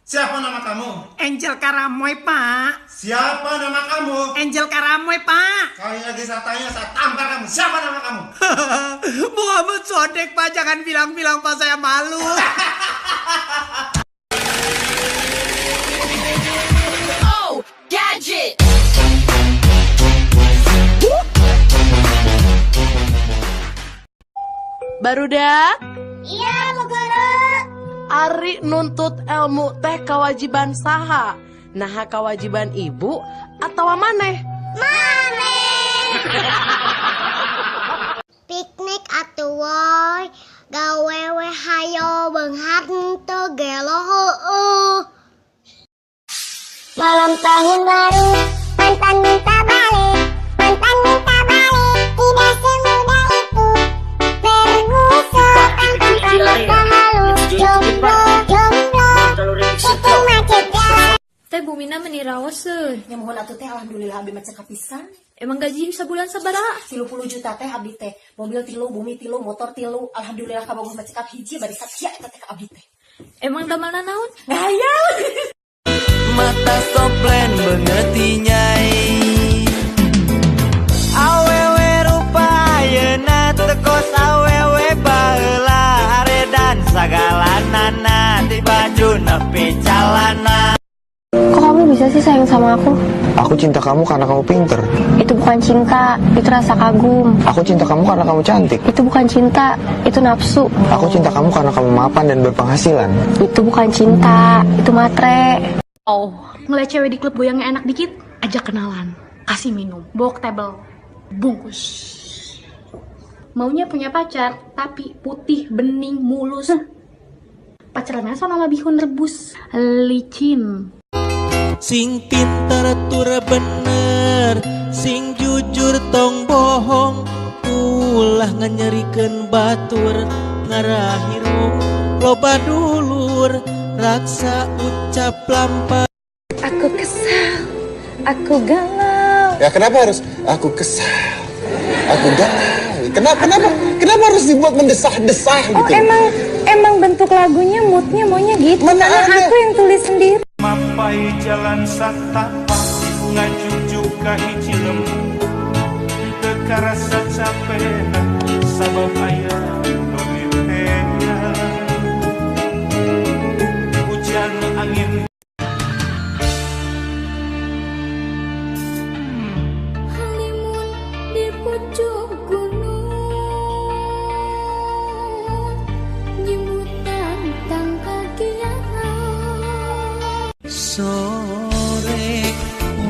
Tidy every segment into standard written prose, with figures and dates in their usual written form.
Siapa nama kamu? Angel Karamoy, Pak. Siapa nama kamu? Angel Karamoy, Pak. Kali lagi saya tanya, saya tampar kamu. Siapa nama kamu? Muhammad Sodek, Pak. Jangan bilang-bilang, Pak. Saya malu. Oh, gadget. Barudak? Iya, Bu Guru. Ari nuntut ilmu teh kewajiban saha? Nah kewajiban ibu atau maneh? Maneh. Piknik atuh woy. Gawe we hayo beunghat teu gelo heueuh. Malam tahun baru, mantan minta balik. Mantan minta balik, tidak semudah itu. Bergusur tanpa pamit halus. Jomblo, jomblo, itu macet jalan. Teh Bumina menirawaseun. Yang mohon atuh teh alhamdulillah abdi mah cekap pisan. Emang gaji sabulan sabaraha? 30 juta teh abdi teh. Mobil 3, bumi 3, motor 3. Alhamdulillah kabogoh mah cekap hiji bari satya eta teh ka abdi teh. Emang damalna naon? Ngayal. Mata soplen beungeut nyai. Awewe rupa ayeuna teu kos awewe baheula aredan sagalanana di baju nepi calana. Kok kamu bisa sih sayang sama aku? Aku cinta kamu karena kamu pinter. Itu bukan cinta, itu rasa kagum. Aku cinta kamu karena kamu cantik. Itu bukan cinta, itu nafsu. Aku cinta kamu karena kamu mapan dan berpenghasilan. Itu bukan cinta, itu matre. Oh, ngeliat cewek di klub goyangnya enak dikit, ajak kenalan, kasih minum, bawa ke table, bungkus. Maunya punya pacar, tapi putih, bening, mulus. Pacarannya soalnya bihun rebus, licin. Sing pinter tur bener, sing jujur tong bohong, ulah nganyerikeun batur, ngarahiru loba dulur, raksa ucap lampah. Aku kesal, aku galau. Ya kenapa harus aku kesal? Aku galau. Kenapa harus dibuat mendesah-desah gitu? Emang bentuk lagunya moodnya maunya gitu. Mana karena ada? aku yang tulis sendiri. Mapai jalan satapak ngajujuk ka hiji lembu teu karasa capek sabab aya nu dipenya hujan angin. Halimun di pucuk gunung. Nyebutan tangka kiamat. Sore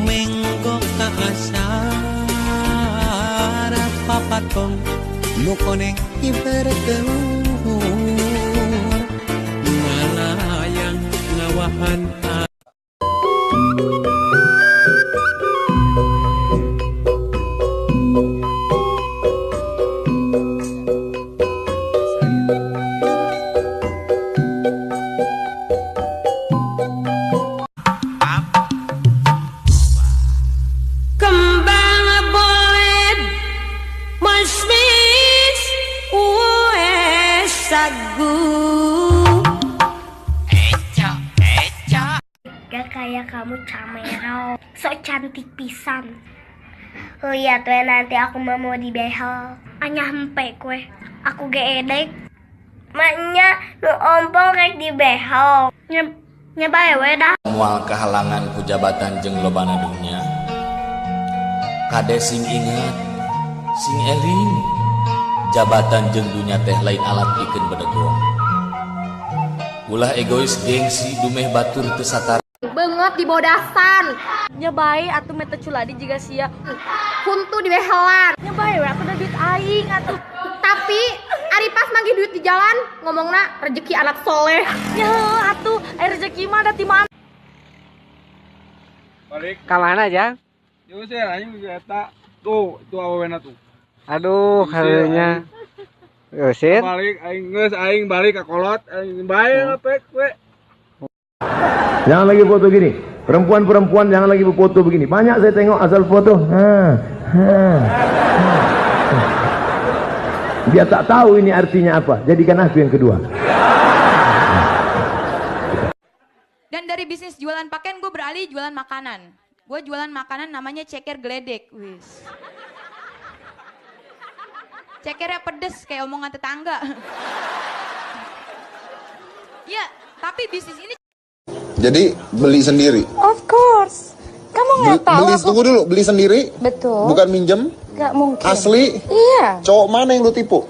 menggok ka asar papatong nu koneng iberteur ngalayang ngawahan. Kembang bolet masmis ues sagu. Gak kayak kamu camero. Sok cantik pisan. Oh iya tuh nanti aku mau dibehel. Anya hempe kue. Aku geedek. Maknya nu ompong rek dibehel. Nyebae we dah. Mual kehalangan ku jabatan jeung lobana dunya. Kade sing ingat, sing eling, jabatan jeung dunya teh lain alat pikeun bedegong. Ulah egois gengsi dumeh batur teu satara. Banget di bodasan. Nyebai atuh mete culadi jiga sia. Kuntu di behelan. Nyebai we aku udah duit aing atuh. Tapi ari pas manggih duit di jalan ngomongna rezeki anak soleh. Ya atuh, rezeki mah da ti mana? Balik. Ka mana aja? Diusir anjing di eta. Tuh, itu awena tuh. Aduh, harunya. Usir. Balik aing geus aing balik ka kolot, aing bae lepek we. Jangan lagi foto gini. Perempuan-perempuan jangan lagi berfoto begini. Banyak saya tengok asal foto. Dia tak tahu ini artinya apa. Jadikan aku yang kedua. Dan dari bisnis jualan pakaian gue beralih jualan makanan. Gue jualan makanan namanya ceker geledek. Wis. Cekernya pedes kayak omongan tetangga. Ya, tapi bisnis ini. Jadi beli sendiri. Of course. Kamu nggak tahu Beli, aku... tunggu dulu, beli sendiri. Betul. Bukan minjem. Gak mungkin. Asli. Iya. Cowok mana yang lu tipu?